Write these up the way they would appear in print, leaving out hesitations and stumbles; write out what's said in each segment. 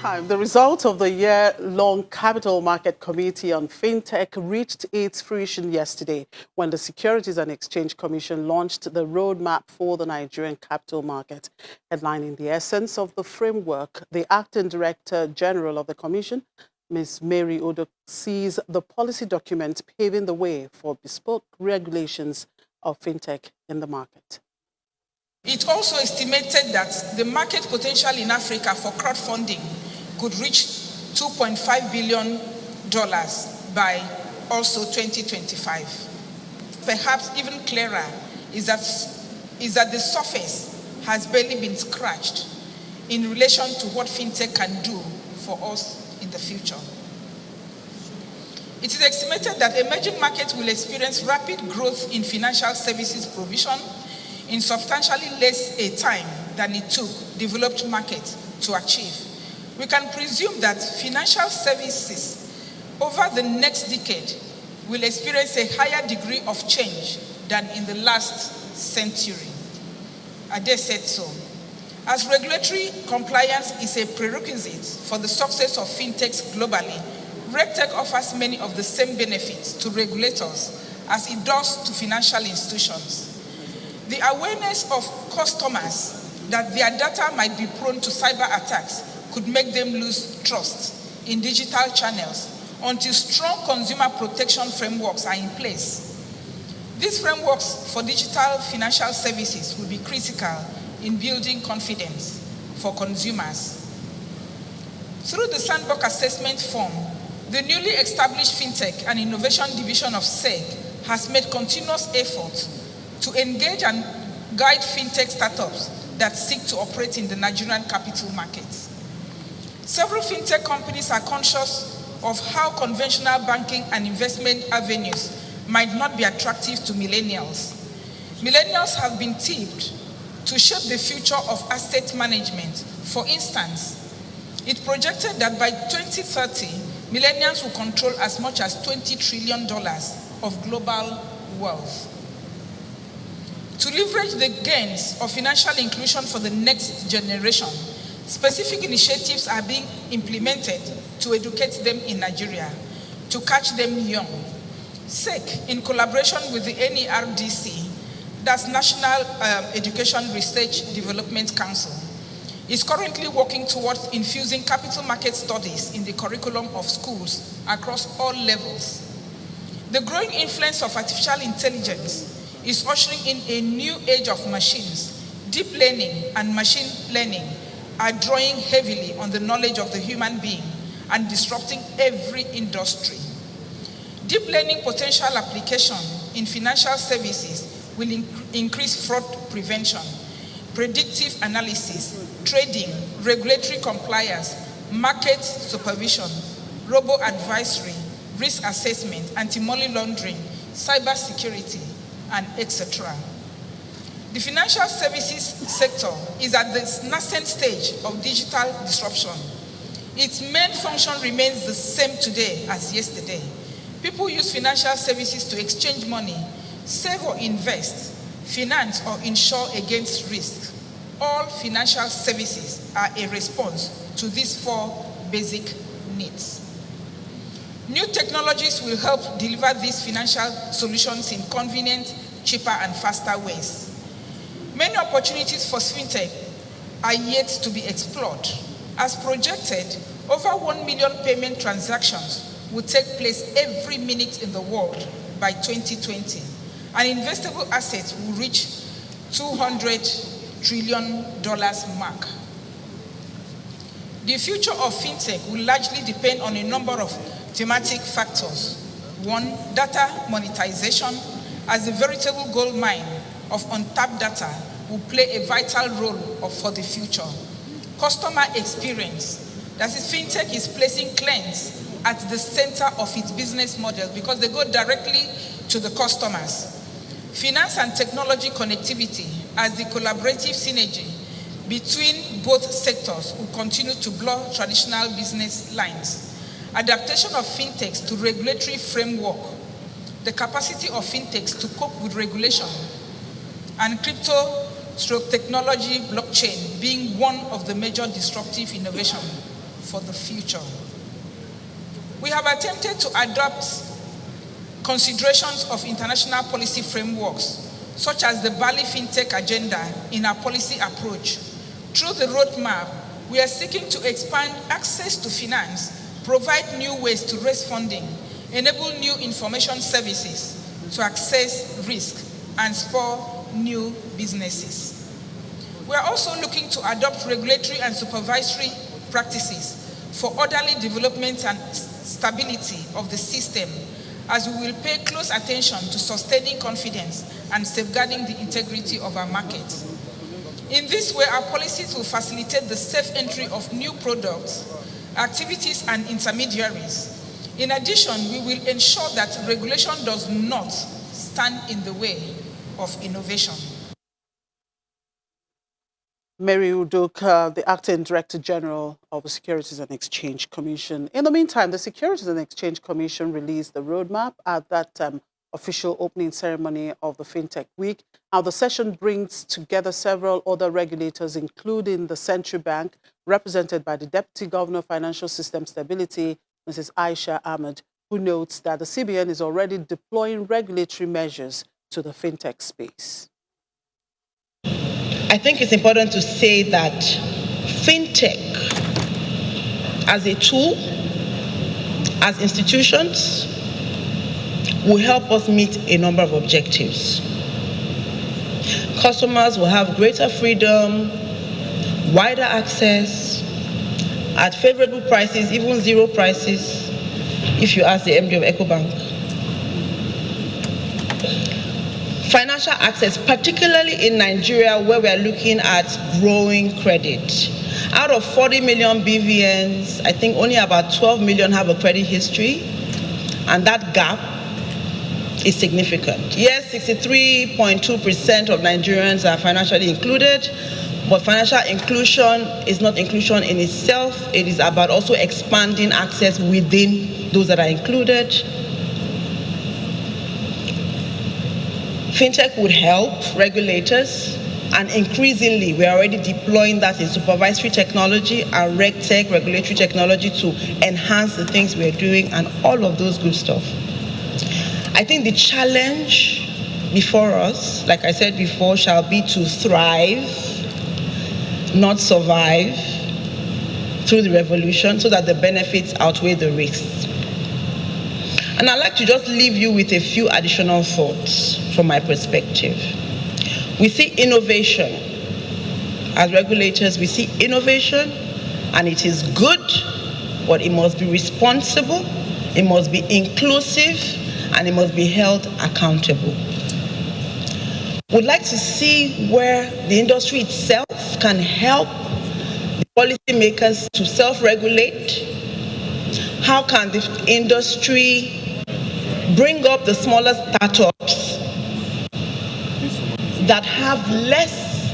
time, the result of the year-long Capital Market Committee on FinTech reached its fruition yesterday when the Securities and Exchange Commission launched the roadmap for the Nigerian capital market. Headlining the essence of the framework, the Acting Director General of the Commission, Ms. Mary Odo, sees the policy document paving the way for bespoke regulations of FinTech in the market. It also estimated that the market potential in Africa for crowdfunding could reach $2.5 billion by also 2025. Perhaps even clearer is that the surface has barely been scratched in relation to what FinTech can do for us in the future. It is estimated that emerging markets will experience rapid growth in financial services provision in substantially less a time than it took developed markets to achieve. We can presume that financial services over the next decade will experience a higher degree of change than in the last century. Ade said so. As regulatory compliance is a prerequisite for the success of fintechs globally, RegTech offers many of the same benefits to regulators as it does to financial institutions. The awareness of customers that their data might be prone to cyber attacks could make them lose trust in digital channels until strong consumer protection frameworks are in place. These frameworks for digital financial services will be critical in building confidence for consumers. Through the Sandbox Assessment Form, the newly established FinTech and Innovation Division of SEG has made continuous efforts to engage and guide FinTech startups that seek to operate in the Nigerian capital markets. Several FinTech companies are conscious of how conventional banking and investment avenues might not be attractive to millennials. Millennials have been tipped to shape the future of asset management. For instance, it projected that by 2030, millennials will control as much as $20 trillion of global wealth. To leverage the gains of financial inclusion for the next generation, specific initiatives are being implemented to educate them in Nigeria, to catch them young. SEC, in collaboration with the NERDC, that's National Education Research Development Council, is currently working towards infusing capital market studies in the curriculum of schools across all levels. The growing influence of artificial intelligence is ushering in a new age of machines. Deep learning and machine learning are drawing heavily on the knowledge of the human being and disrupting every industry. Deep learning potential application in financial services will increase fraud prevention, predictive analysis, trading, regulatory compliance, market supervision, robo-advisory, risk assessment, anti-money laundering, cyber security, and etc. The financial services sector is at the nascent stage of digital disruption. Its main function remains the same today as yesterday. People use financial services to exchange money, save or invest, finance or insure against risk. All financial services are a response to these four basic needs. New technologies will help deliver these financial solutions in convenient, cheaper, and faster ways. Many opportunities for FinTech are yet to be explored. As projected, over 1 million payment transactions will take place every minute in the world by 2020, and investable assets will reach $200 trillion mark. The future of FinTech will largely depend on a number of thematic factors. One, data monetization, as a veritable gold mine of untapped data, will play a vital role for the future. Customer experience, that is, FinTech is placing clients at the center of its business model because they go directly to the customers. Finance and technology connectivity, as the collaborative synergy between both sectors will continue to blur traditional business lines. Adaptation of fintechs to regulatory framework, the capacity of fintechs to cope with regulation, and crypto/technology blockchain being one of the major disruptive innovations for the future. We have attempted to adopt considerations of international policy frameworks, such as the Bali FinTech agenda, in our policy approach. Through the roadmap, we are seeking to expand access to finance, provide new ways to raise funding, enable new information services to access risk, and spur new businesses. We are also looking to adopt regulatory and supervisory practices for orderly development and stability of the system, as we will pay close attention to sustaining confidence and safeguarding the integrity of our markets. In this way, our policies will facilitate the safe entry of new products, activities, and intermediaries. In addition, we will ensure that regulation does not stand in the way of innovation. Mary Udoka, the Acting Director General of the Securities and Exchange Commission. In the meantime, the Securities and Exchange Commission released the roadmap at that official opening ceremony of the FinTech Week. Now, the session brings together several other regulators, including the Central Bank, represented by the Deputy Governor of Financial System Stability, Mrs. Aisha Ahmed, who notes that the CBN is already deploying regulatory measures to the FinTech space. I think it's important to say that FinTech as a tool, as institutions, will help us meet a number of objectives. Customers will have greater freedom, wider access, at favorable prices, even zero prices, if you ask the MD of Ecobank. Financial access, particularly in Nigeria, where we are looking at growing credit. Out of 40 million BVNs, I think only about 12 million have a credit history, and that gap is significant. Yes, 63.2% of Nigerians are financially included, but financial inclusion is not inclusion in itself. It is about also expanding access within those that are included. FinTech would help regulators, and increasingly we're already deploying that in supervisory technology and RegTech, regulatory technology, to enhance the things we're doing and all of those good stuff. I think the challenge before us, like I said before, shall be to thrive, not survive, through the revolution, so that the benefits outweigh the risks. And I'd like to just leave you with a few additional thoughts from my perspective. We see innovation. As regulators, we see innovation, and it is good, but it must be responsible, it must be inclusive, and it must be held accountable. We'd like to see where the industry itself can help the policymakers to self-regulate. How can the industry bring up the smaller startups that have less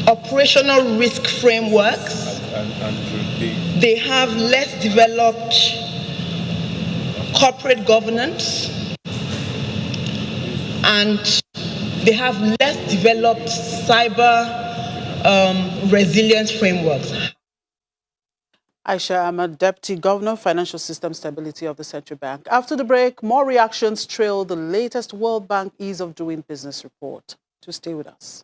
operational risk frameworks? They have less developed corporate governance, and they have less developed cyber resilience frameworks. Aisha Ahmed, Deputy Governor, Financial System Stability of the Central Bank. After the break, more reactions trail the latest World Bank Ease of Doing Business report. To stay with us.